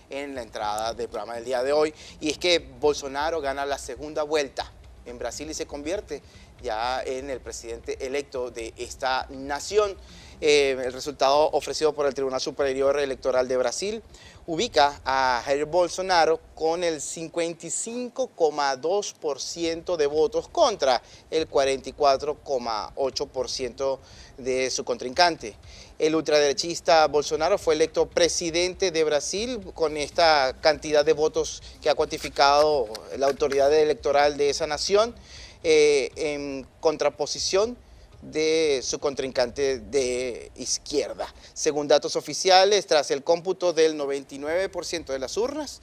en la entrada del programa del día de hoy, y es que Bolsonaro gana la segunda vuelta en Brasil y se convierte ya en el presidente electo de esta nación. El resultado ofrecido por el Tribunal Superior Electoral de Brasil ubica a Jair Bolsonaro con el 55,2% de votos contra el 44,8% de su contrincante. El ultraderechista Bolsonaro fue electo presidente de Brasil con esta cantidad de votos que ha cuantificado la autoridad electoral de esa nación, en contraposición de su contrincante de izquierda. Según datos oficiales, tras el cómputo del 99% de las urnas,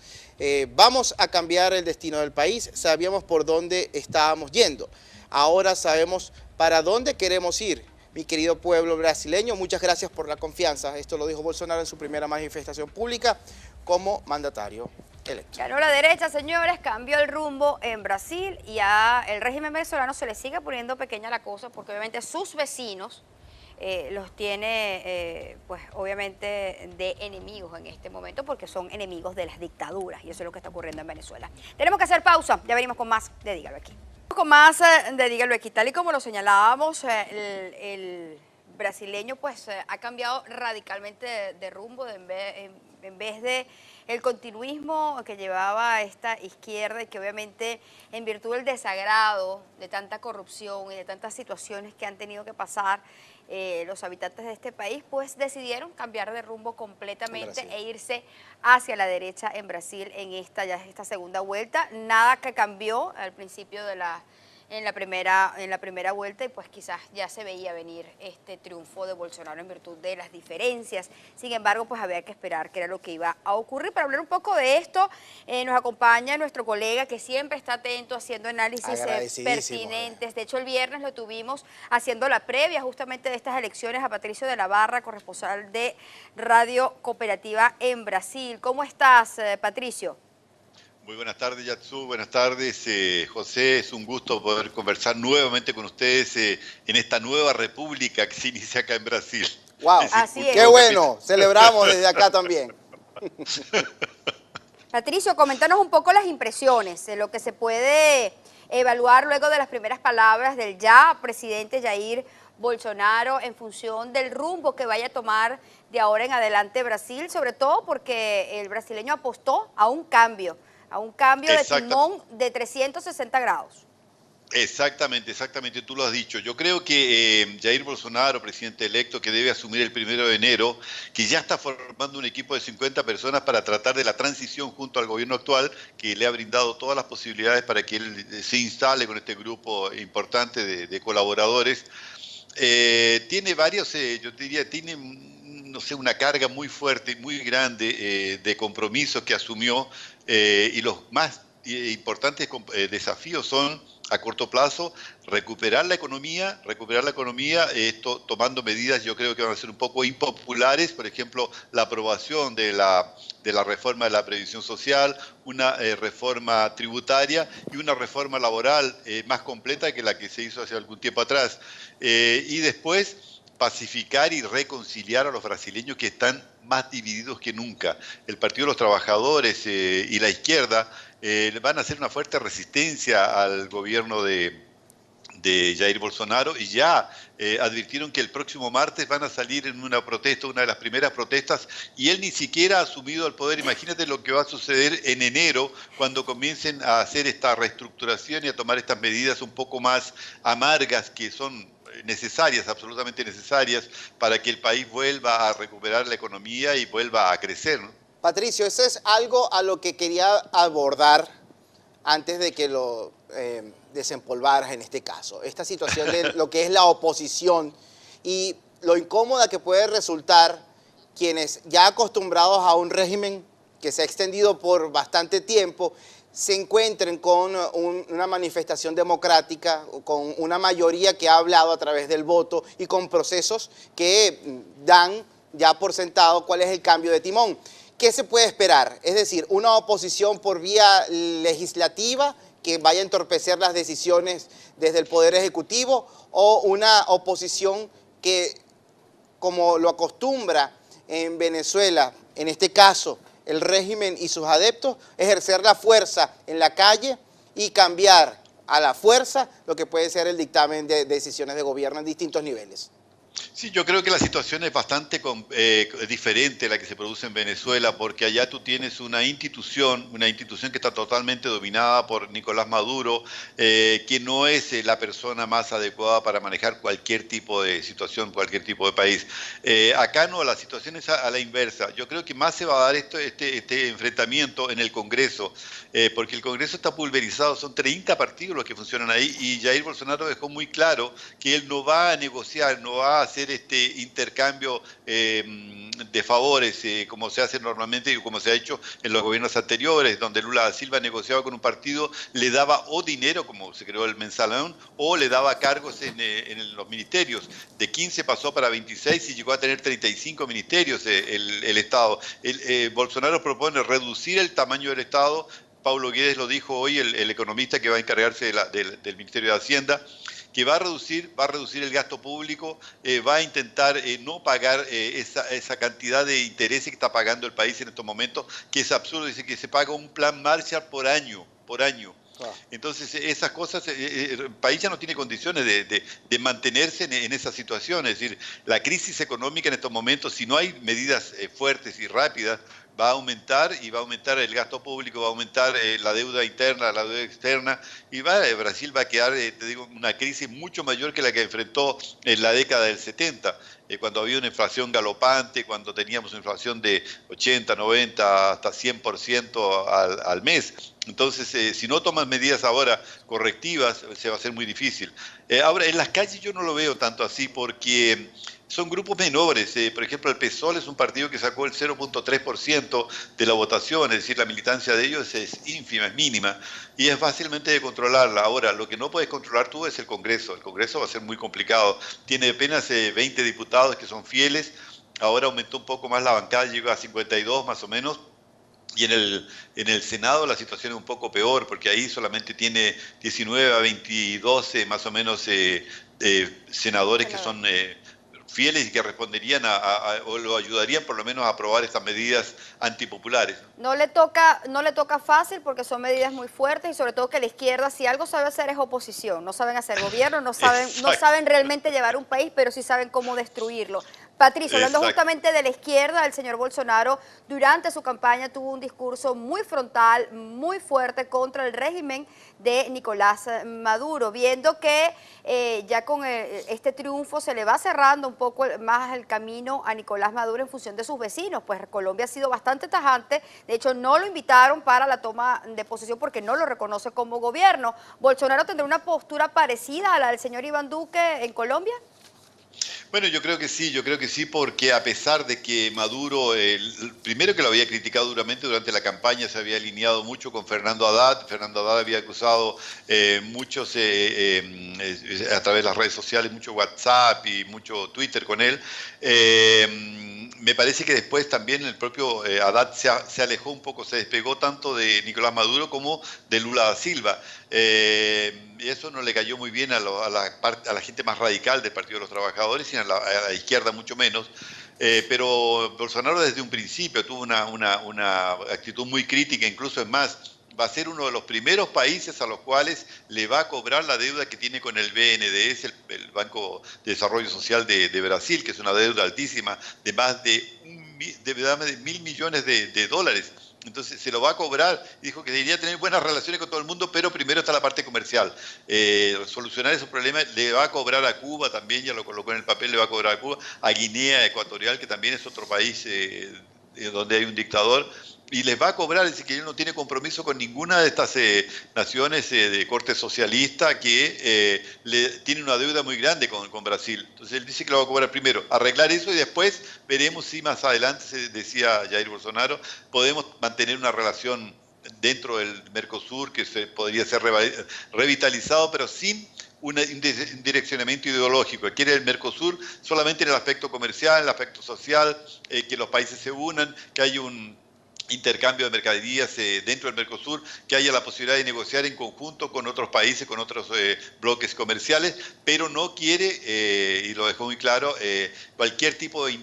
vamos a cambiar el destino del país. Sabíamos por dónde estábamos yendo. Ahora sabemos para dónde queremos ir. Mi querido pueblo brasileño, muchas gracias por la confianza. Esto lo dijo Bolsonaro en su primera manifestación pública como mandatario electo. Ganó la derecha, señores, cambió el rumbo en Brasil y a el régimen venezolano se le sigue poniendo pequeña la cosa porque obviamente sus vecinos los tiene, pues obviamente, de enemigos en este momento porque son enemigos de las dictaduras y eso es lo que está ocurriendo en Venezuela. Tenemos que hacer pausa, ya venimos con más de Dígalo Aquí. Con más de Dígalo Aquí, tal y como lo señalábamos, el brasileño pues ha cambiado radicalmente de rumbo en vez de el continuismo que llevaba esta izquierda y que obviamente en virtud del desagrado de tanta corrupción y de tantas situaciones que han tenido que pasar los habitantes de este país, pues decidieron cambiar de rumbo completamente e irse hacia la derecha en Brasil en esta segunda vuelta. Nada que cambió al principio de en la primera vuelta y pues quizás ya se veía venir este triunfo de Bolsonaro en virtud de las diferencias. Sin embargo, pues había que esperar qué era lo que iba a ocurrir. Para hablar un poco de esto, nos acompaña nuestro colega que siempre está atento, haciendo análisis pertinentes. De hecho, el viernes lo tuvimos haciendo la previa justamente de estas elecciones a Patricio de la Barra, corresponsal de Radio Cooperativa en Brasil. ¿Cómo estás, Patricio? Muy buenas tardes, Yatsu. Buenas tardes, José. Es un gusto poder conversar nuevamente con ustedes en esta nueva república que se inicia acá en Brasil. ¡Wow! Así es. ¡Qué bueno! Celebramos desde acá también. Patricio, coméntanos un poco las impresiones, lo que se puede evaluar luego de las primeras palabras del ya presidente Jair Bolsonaro en función del rumbo que vaya a tomar de ahora en adelante Brasil, sobre todo porque el brasileño apostó a un cambio de timón de 360 grados. Exactamente, tú lo has dicho. Yo creo que Jair Bolsonaro, presidente electo, que debe asumir el 1 de enero, que ya está formando un equipo de 50 personas para tratar de la transición junto al gobierno actual, que le ha brindado todas las posibilidades para que él se instale con este grupo importante de colaboradores. Tiene varios, yo diría, tiene, no sé, una carga muy fuerte y muy grande de compromisos que asumió y los más importantes desafíos son a corto plazo recuperar la economía, esto tomando medidas yo creo que van a ser un poco impopulares, por ejemplo la aprobación de la reforma de la previsión social, una reforma tributaria y una reforma laboral más completa que la que se hizo hace algún tiempo atrás. Y después pacificar y reconciliar a los brasileños que están más divididos que nunca. El Partido de los Trabajadores y la izquierda van a hacer una fuerte resistencia al gobierno de Jair Bolsonaro y ya advirtieron que el próximo martes van a salir en una protesta, una de las primeras protestas, y él ni siquiera ha asumido el poder. Imagínate lo que va a suceder en enero cuando comiencen a hacer esta reestructuración y a tomar estas medidas un poco más amargas que son necesarias, absolutamente necesarias, para que el país vuelva a recuperar la economía y vuelva a crecer, ¿no? Patricio, eso es algo a lo que quería abordar antes de que lo desempolvaras en este caso. Esta situación de lo que es la oposición y lo incómoda que puede resultar quienes ya acostumbrados a un régimen que se ha extendido por bastante tiempo, se encuentren con una manifestación democrática, con una mayoría que ha hablado a través del voto y con procesos que dan ya por sentado cuál es el cambio de timón. ¿Qué se puede esperar? Es decir, una oposición por vía legislativa que vaya a entorpecer las decisiones desde el Poder Ejecutivo, o una oposición que, como lo acostumbra en Venezuela, en este caso el régimen y sus adeptos, ejercer la fuerza en la calle y cambiar a la fuerza lo que puede ser el dictamen de decisiones de gobierno en distintos niveles. Sí, yo creo que la situación es bastante diferente a la que se produce en Venezuela, porque allá tú tienes una institución que está totalmente dominada por Nicolás Maduro, que no es la persona más adecuada para manejar cualquier tipo de situación, cualquier tipo de país. Acá no, la situación es a la inversa. Yo creo que más se va a dar este enfrentamiento en el Congreso, porque el Congreso está pulverizado, son 30 partidos los que funcionan ahí, y Jair Bolsonaro dejó muy claro que él no va a negociar, no va a hacer este intercambio de favores como se hace normalmente y como se ha hecho en los gobiernos anteriores, donde Lula da Silva negociaba con un partido, le daba o dinero, como se creó el Mensalón, o le daba cargos en los ministerios. De 15 pasó para 26 y llegó a tener 35 ministerios el Estado. Bolsonaro propone reducir el tamaño del Estado. Paulo Guedes lo dijo hoy, el economista que va a encargarse del Ministerio de Hacienda, que va a reducir el gasto público, va a intentar no pagar esa cantidad de intereses que está pagando el país en estos momentos, que es absurdo. Dice que se paga un plan Marshall por año. Entonces, esas cosas, el país ya no tiene condiciones de mantenerse en esa situación. Es decir, la crisis económica en estos momentos, si no hay medidas fuertes y rápidas, va a aumentar, y va a aumentar el gasto público, va a aumentar la deuda interna, la deuda externa, y Brasil va a quedar, te digo, una crisis mucho mayor que la que enfrentó en la década del 70, cuando había una inflación galopante, cuando teníamos una inflación de 80, 90, hasta 100% al mes. Entonces, si no toman medidas ahora correctivas, se va a hacer muy difícil. Ahora, en las calles yo no lo veo tanto así, porque son grupos menores. Por ejemplo, el PSOL es un partido que sacó el 0.3% de la votación, es decir, la militancia de ellos es ínfima, es mínima, y es fácilmente de controlarla. Ahora, lo que no puedes controlar tú es el Congreso. El Congreso va a ser muy complicado. Tiene apenas 20 diputados que son fieles. Ahora aumentó un poco más la bancada, llegó a 52 más o menos. Y en el Senado la situación es un poco peor, porque ahí solamente tiene 19 a 22 más o menos senadores que son fieles y que responderían o lo ayudarían por lo menos a aprobar estas medidas antipopulares. No le toca fácil porque son medidas muy fuertes, y sobre todo que la izquierda, si algo sabe hacer, es oposición. No saben hacer gobierno, no saben realmente llevar un país, pero sí saben cómo destruirlo. Patricio, hablando justamente de la izquierda, el señor Bolsonaro durante su campaña tuvo un discurso muy frontal, muy fuerte contra el régimen de Nicolás Maduro, viendo que ya con este triunfo se le va cerrando un poco más el camino a Nicolás Maduro en función de sus vecinos. Pues Colombia ha sido bastante tajante, de hecho no lo invitaron para la toma de posesión porque no lo reconoce como gobierno. ¿Bolsonaro tendrá una postura parecida a la del señor Iván Duque en Colombia? Bueno, yo creo que sí, porque a pesar de que Maduro, primero que lo había criticado duramente durante la campaña, se había alineado mucho con Fernando Haddad había acusado muchos a través de las redes sociales, mucho WhatsApp y mucho Twitter con él. Me parece que después también el propio Haddad se alejó un poco, se despegó tanto de Nicolás Maduro como de Lula da Silva. Y eso no le cayó muy bien a la gente más radical del Partido de los Trabajadores y a la izquierda mucho menos. Pero Bolsonaro desde un principio tuvo una actitud muy crítica, incluso es más, va a ser uno de los primeros países a los cuales le va a cobrar la deuda que tiene con el BNDES, el Banco de Desarrollo Social de Brasil, que es una deuda altísima de más de 1.000 millones de dólares. Entonces se lo va a cobrar, y dijo que debería tener buenas relaciones con todo el mundo, pero primero está la parte comercial. Solucionar esos problemas, le va a cobrar a Cuba también, ya lo colocó en el papel, le va a cobrar a Cuba, a Guinea Ecuatorial, que también es otro país donde hay un dictador, y les va a cobrar. Dice que él no tiene compromiso con ninguna de estas naciones de corte socialista que tiene una deuda muy grande con Brasil. Entonces él dice que lo va a cobrar primero, arreglar eso, y después veremos si más adelante, decía Jair Bolsonaro, podemos mantener una relación dentro del Mercosur que podría ser revitalizado, pero sin un direccionamiento ideológico. Quiere el Mercosur solamente en el aspecto comercial, en el aspecto social, que los países se unan, que haya un intercambio de mercaderías dentro del Mercosur, que haya la posibilidad de negociar en conjunto con otros países, con otros bloques comerciales, pero no quiere, y lo dejó muy claro, cualquier tipo de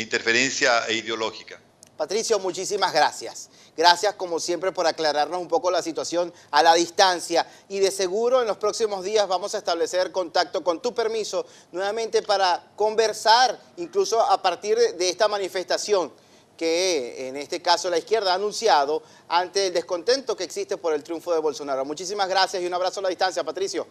interferencia ideológica. Patricio, muchísimas gracias. Gracias como siempre por aclararnos un poco la situación a la distancia y de seguro en los próximos días vamos a establecer contacto con tu permiso nuevamente para conversar incluso a partir de esta manifestación que en este caso la izquierda ha anunciado ante el descontento que existe por el triunfo de Bolsonaro. Muchísimas gracias y un abrazo a la distancia, Patricio.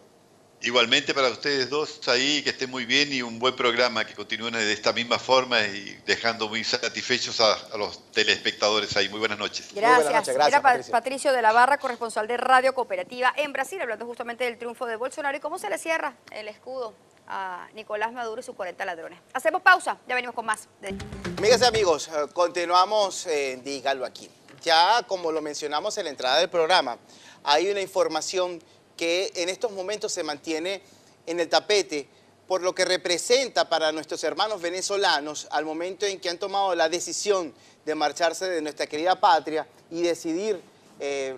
Igualmente para ustedes dos ahí, que estén muy bien y un buen programa, que continúen de esta misma forma y dejando muy satisfechos a los telespectadores ahí. Muy buenas noches. Gracias. Muy buenas noches. Gracias, Era Patricio. Patricio de la Barra, corresponsal de Radio Cooperativa en Brasil, hablando justamente del triunfo de Bolsonaro y cómo se le cierra el escudo a Nicolás Maduro y sus 40 ladrones. Hacemos pausa, ya venimos con más. Amigas y amigos, continuamos en Dígalo Aquí. Ya como lo mencionamos en la entrada del programa, hay una información que en estos momentos se mantiene en el tapete por lo que representa para nuestros hermanos venezolanos al momento en que han tomado la decisión de marcharse de nuestra querida patria y decidir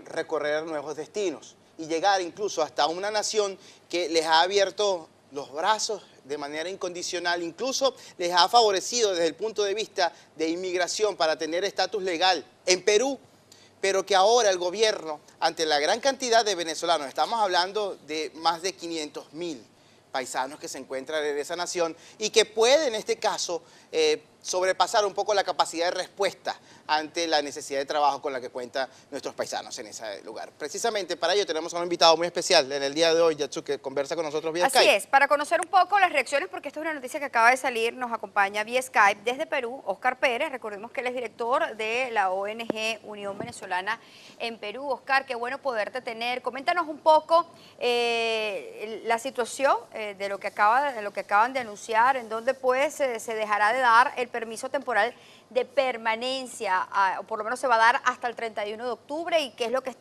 recorrer nuevos destinos y llegar incluso hasta una nación que les ha abierto los brazos de manera incondicional, incluso les ha favorecido desde el punto de vista de inmigración para tener estatus legal en Perú, pero que ahora el gobierno, ante la gran cantidad de venezolanos, estamos hablando de más de 500.000 paisanos que se encuentran en esa nación y que puede en este caso sobrepasar un poco la capacidad de respuesta ante la necesidad de trabajo con la que cuentan nuestros paisanos en ese lugar. Precisamente para ello tenemos a un invitado muy especial en el día de hoy, Yatsu, que conversa con nosotros vía Skype. Así es, para conocer un poco las reacciones, porque esta es una noticia que acaba de salir, nos acompaña vía Skype desde Perú, Oscar Pérez. Recordemos que él es director de la ONG Unión Venezolana en Perú. Oscar, qué bueno poderte tener. Coméntanos un poco la situación de lo que acaban de anunciar, en donde pues se dejará de dar el permiso temporal de permanencia, o por lo menos se va a dar hasta el 31 de octubre, y qué es lo que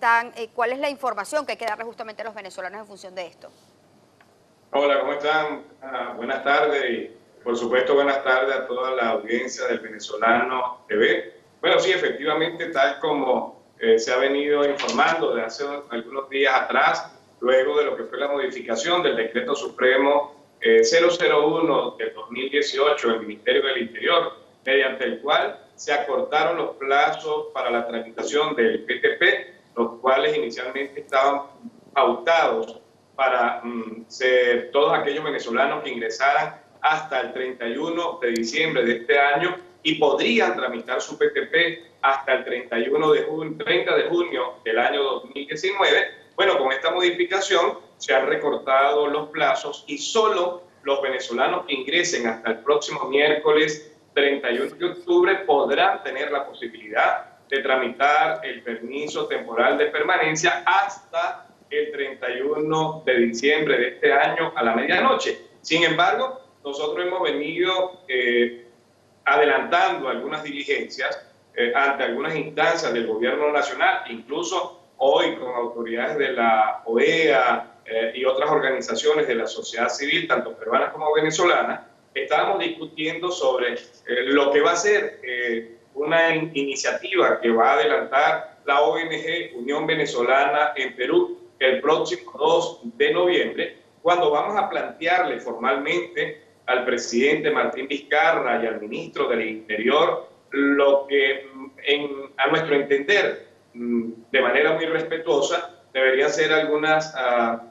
cuál es la información que hay que darle justamente a los venezolanos en función de esto. Hola, ¿cómo están? Buenas tardes y por supuesto buenas tardes a toda la audiencia del Venezolano TV. Bueno, sí, efectivamente, tal como se ha venido informando de hace algunos días atrás, luego de lo que fue la modificación del Decreto Supremo 001 del 2018 del Ministerio del Interior, mediante el cual se acortaron los plazos para la tramitación del PTP, los cuales inicialmente estaban pautados para ser todos aquellos venezolanos que ingresaran hasta el 31 de diciembre de este año y podrían tramitar su PTP hasta el 30 de junio del año 2019. Bueno, con esta modificación se han recortado los plazos y solo los venezolanos que ingresen hasta el próximo miércoles 31 de octubre podrán tener la posibilidad de tramitar el permiso temporal de permanencia hasta el 31 de diciembre de este año a la medianoche. Sin embargo, nosotros hemos venido adelantando algunas diligencias ante algunas instancias del gobierno nacional, incluso hoy con autoridades de la OEA y otras organizaciones de la sociedad civil, tanto peruanas como venezolanas. Estábamos discutiendo sobre lo que va a ser una iniciativa que va a adelantar la ONG Unión Venezolana en Perú el próximo 2 de noviembre, cuando vamos a plantearle formalmente al presidente Martín Vizcarra y al ministro del Interior lo que, a nuestro entender, de manera muy respetuosa, deberían ser algunas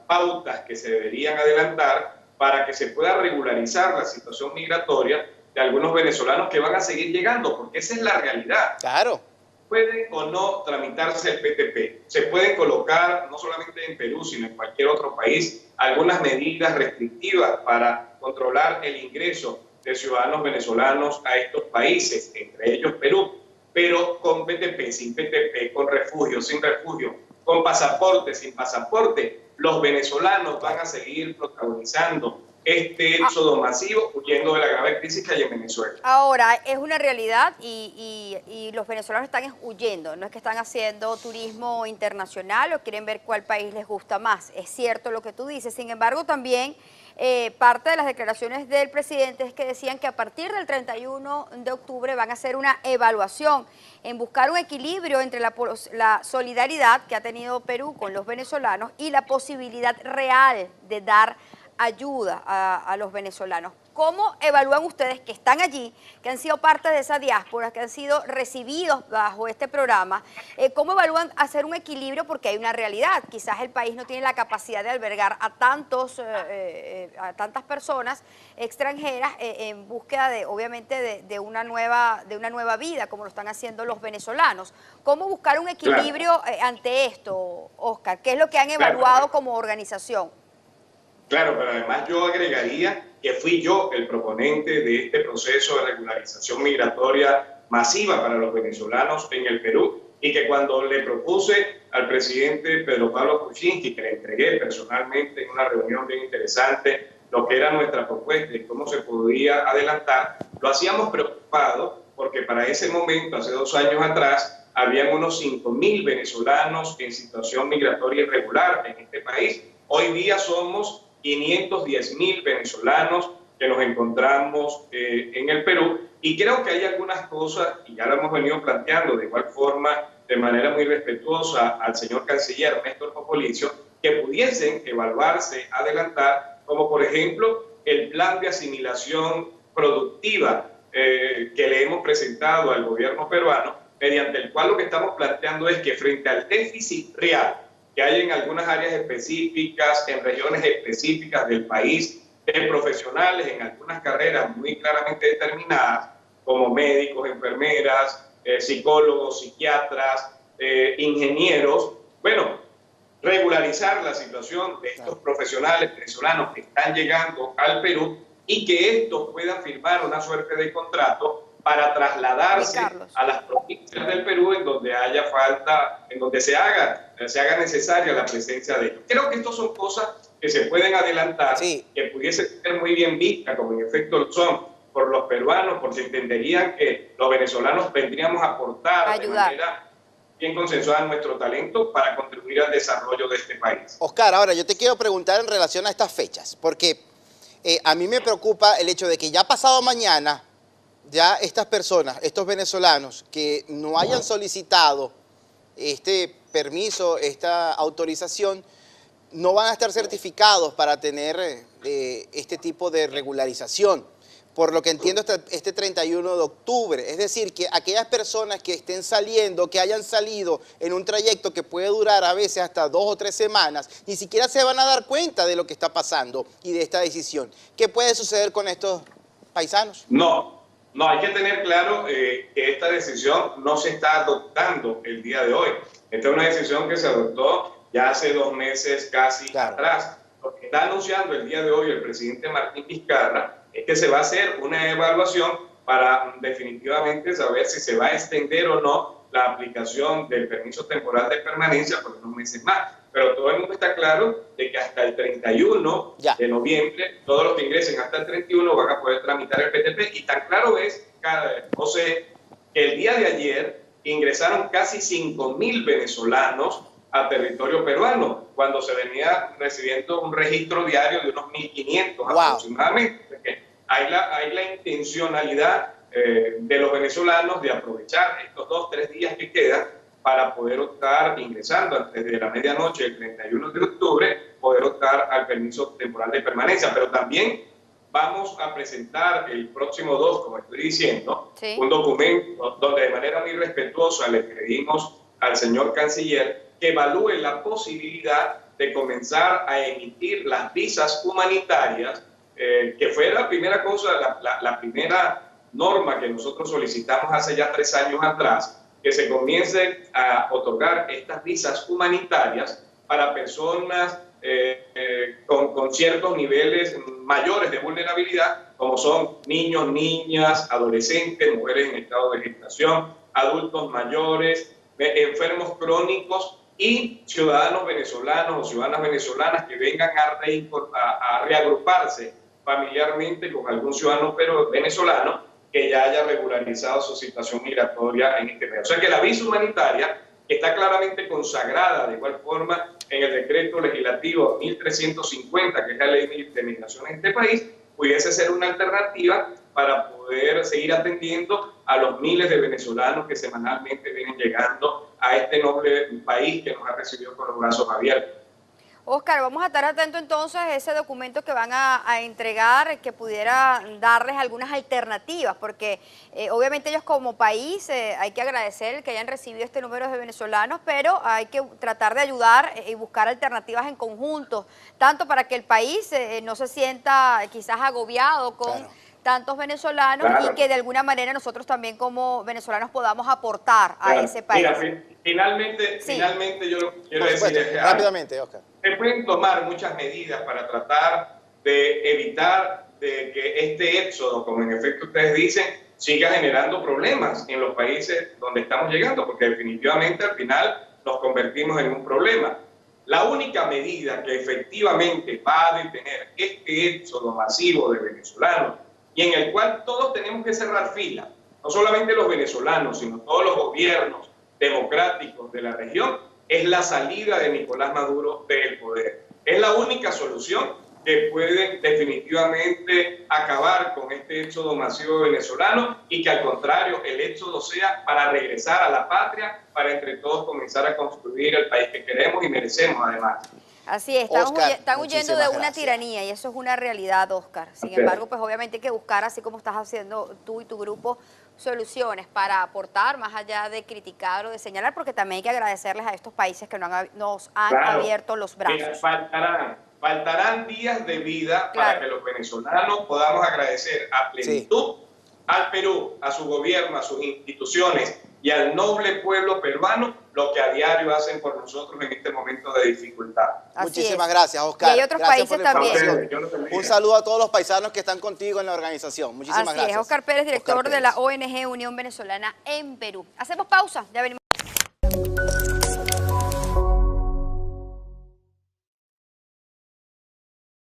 pautas que se deberían adelantar para que se pueda regularizar la situación migratoria de algunos venezolanos que van a seguir llegando, porque esa es la realidad. Claro. Puede o no tramitarse el PTP. Se pueden colocar, no solamente en Perú, sino en cualquier otro país, algunas medidas restrictivas para controlar el ingreso de ciudadanos venezolanos a estos países, entre ellos Perú. Pero con PTP, sin PTP, con refugio, sin refugio, con pasaporte, sin pasaporte, los venezolanos van a seguir protagonizando este éxodo masivo huyendo de la grave crisis que hay en Venezuela. Ahora, es una realidad y los venezolanos están huyendo, no es que están haciendo turismo internacional o quieren ver cuál país les gusta más. Es cierto lo que tú dices, sin embargo también parte de las declaraciones del presidente es que decían que a partir del 31 de octubre van a hacer una evaluación en buscar un equilibrio entre la solidaridad que ha tenido Perú con los venezolanos y la posibilidad real de dar ayuda a los venezolanos. ¿Cómo evalúan ustedes que están allí, que han sido parte de esa diáspora, que han sido recibidos bajo este programa? ¿Cómo evalúan hacer un equilibrio? Porque hay una realidad. Quizás el país no tiene la capacidad de albergar a tantas personas extranjeras en búsqueda de, obviamente, de una nueva vida, como lo están haciendo los venezolanos. ¿Cómo buscar un equilibrio ante esto, Oscar? ¿Qué es lo que han evaluado como organización? Claro, pero además yo agregaría que fui yo el proponente de este proceso de regularización migratoria masiva para los venezolanos en el Perú, y que cuando le propuse al presidente Pedro Pablo Kuczynski, que le entregué personalmente en una reunión bien interesante lo que era nuestra propuesta y cómo se podía adelantar, lo hacíamos preocupado porque para ese momento, hace 2 años atrás, habían unos 5.000 venezolanos en situación migratoria irregular en este país. Hoy día somos 510.000 venezolanos que nos encontramos en el Perú, y creo que hay algunas cosas, y ya lo hemos venido planteando de igual forma, de manera muy respetuosa al señor canciller Néstor Popolizio, que pudiesen evaluarse, adelantar, como por ejemplo el plan de asimilación productiva que le hemos presentado al gobierno peruano, mediante el cual lo que estamos planteando es que frente al déficit real que hay en algunas áreas específicas, en regiones específicas del país, de profesionales en algunas carreras muy claramente determinadas, como médicos, enfermeras, psicólogos, psiquiatras, ingenieros, bueno, regularizar la situación de estos profesionales venezolanos que están llegando al Perú y que estos puedan firmar una suerte de contrato para trasladarse a las provincias del Perú en donde haya falta, en donde se haga necesaria la presencia de ellos. Creo que estas son cosas que se pueden adelantar, que pudiesen ser muy bien vistas, como en efecto lo son, por los peruanos, porque entenderían que los venezolanos vendríamos a aportar de manera bien consensuada nuestro talento para contribuir al desarrollo de este país. Oscar, ahora yo te quiero preguntar en relación a estas fechas, porque a mí me preocupa el hecho de que ya pasado mañana, ya estas personas, estos venezolanos que no hayan solicitado este permiso, esta autorización, no van a estar certificados para tener este tipo de regularización. Por lo que entiendo, este 31 de octubre. Es decir, que aquellas personas que estén saliendo, que hayan salido en un trayecto que puede durar a veces hasta 2 o 3 semanas, ni siquiera se van a dar cuenta de lo que está pasando y de esta decisión. ¿Qué puede suceder con estos paisanos? No, hay que tener claro que esta decisión no se está adoptando el día de hoy. Esta es una decisión que se adoptó ya hace 2 meses casi atrás. Lo que está anunciando el día de hoy el presidente Martín Vizcarra es que se va a hacer una evaluación para definitivamente saber si se va a extender o no la aplicación del permiso temporal de permanencia por unos meses más. Pero todo el mundo está claro de que hasta el 31 de noviembre, todos los que ingresen hasta el 31 van a poder tramitar el PTP. Y tan claro es, José, que el día de ayer ingresaron casi 5.000 venezolanos a territorio peruano, cuando se venía recibiendo un registro diario de unos 1.500 aproximadamente. Hay la intencionalidad de los venezolanos de aprovechar estos 2-3 días que quedan para poder optar, ingresando antes de la medianoche del 31 de octubre, poder optar al permiso temporal de permanencia. Pero también vamos a presentar el próximo 2, como estoy diciendo, un documento donde de manera muy respetuosa le pedimos al señor canciller que evalúe la posibilidad de comenzar a emitir las visas humanitarias, que fue la primera cosa, la primera norma que nosotros solicitamos hace ya 3 años atrás, que se comience a otorgar estas visas humanitarias para personas con ciertos niveles mayores de vulnerabilidad, como son niños, niñas, adolescentes, mujeres en estado de gestación, adultos mayores, enfermos crónicos y ciudadanos venezolanos o ciudadanas venezolanas que vengan a reagruparse familiarmente con algún ciudadano venezolano que ya haya regularizado su situación migratoria en este país. O sea que la visa humanitaria está claramente consagrada de igual forma en el decreto legislativo 1350, que es la ley de migración en este país, pudiese ser una alternativa para poder seguir atendiendo a los miles de venezolanos que semanalmente vienen llegando a este noble país que nos ha recibido con los brazos abiertos. Oscar, vamos a estar atentos entonces a ese documento que van a entregar, que pudiera darles algunas alternativas, porque obviamente ellos como país hay que agradecer que hayan recibido este número de venezolanos, pero hay que tratar de ayudar y buscar alternativas en conjunto, tanto para que el país no se sienta quizás agobiado con... Claro. Tantos venezolanos, claro, y que de alguna manera nosotros también como venezolanos podamos aportar a ese país. Mira, finalmente yo lo que quiero decir es que rápidamente, Oscar, se pueden tomar muchas medidas para tratar de evitar de que este éxodo, como en efecto ustedes dicen, siga generando problemas en los países donde estamos llegando, porque definitivamente al final nos convertimos en un problema. La única medida que efectivamente va a detener este éxodo masivo de venezolanos, y en el cual todos tenemos que cerrar fila, no solamente los venezolanos, sino todos los gobiernos democráticos de la región, es la salida de Nicolás Maduro del poder. Es la única solución que puede definitivamente acabar con este éxodo masivo venezolano y que al contrario el éxodo sea para regresar a la patria, para entre todos comenzar a construir el país que queremos y merecemos además. Así es, están huyendo de una tiranía y eso es una realidad, Oscar. Sin embargo, pues obviamente hay que buscar, así como estás haciendo tú y tu grupo, soluciones para aportar, más allá de criticar o de señalar, porque también hay que agradecerles a estos países que nos han abierto los brazos. Faltarán días de vida para que los venezolanos podamos agradecer a plenitud al Perú, a su gobierno, a sus instituciones y al noble pueblo peruano lo que a diario hacen por nosotros en este momento de dificultad. Muchísimas gracias, Oscar. Y hay otros países también. Un saludo a todos los paisanos que están contigo en la organización. Muchísimas gracias. Así es, Oscar Pérez, director de la ONG Unión Venezolana en Perú. Hacemos pausa, ya venimos.